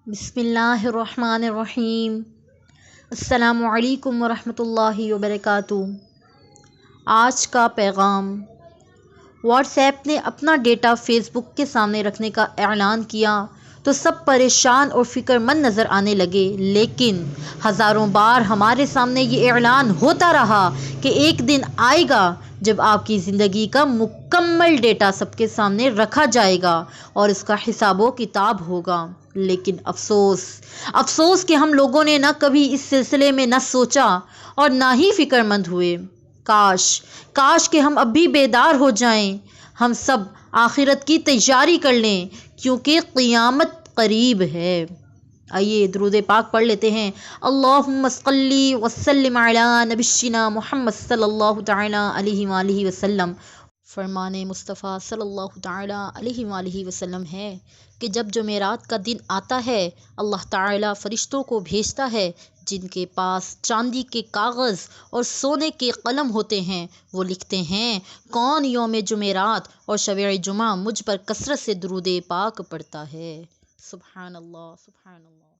بسم اللہ الرحمن الرحیم۔ السلام علیکم ورحمۃ اللہ وبرکاتہ۔ آج کا پیغام۔ واٹس ایپ نے اپنا ڈیٹا فیس بک کے سامنے رکھنے کا اعلان کیا تو سب پریشان اور فکر مند نظر آنے لگے، لیکن ہزاروں بار ہمارے سامنے یہ اعلان ہوتا رہا کہ ایک دن آئے گا جب آپ کی زندگی کا مکمل ڈیٹا سب کے سامنے رکھا جائے گا اور اس کا حساب و کتاب ہوگا۔ لیکن افسوس کہ ہم لوگوں نے نہ کبھی اس سلسلے میں نہ سوچا اور نہ ہی فکر مند ہوئے۔ کاش کہ ہم اب بھی بیدار ہو جائیں، ہم سب آخرت کی تیاری کر لیں، کیونکہ قیامت قریب ہے۔ آئیے درود پاک پڑھ لیتے ہیں۔ اللہم صلی وسلم علی نبینا محمد صلی اللہ تعالی علیہ وآلہ وسلم۔ فرمان مصطفیٰ صلی اللہ تعالی علیہ وآلہ وسلم ہے کہ جب جمعرات کا دن آتا ہے، اللہ تعالی فرشتوں کو بھیجتا ہے جن کے پاس چاندی کے کاغذ اور سونے کے قلم ہوتے ہیں۔ وہ لکھتے ہیں کون یوم جمعرات اور شب جمعہ مجھ پر کثرت سے درود پاک پڑھتا ہے۔ سبحان اللہ، سبحان اللہ۔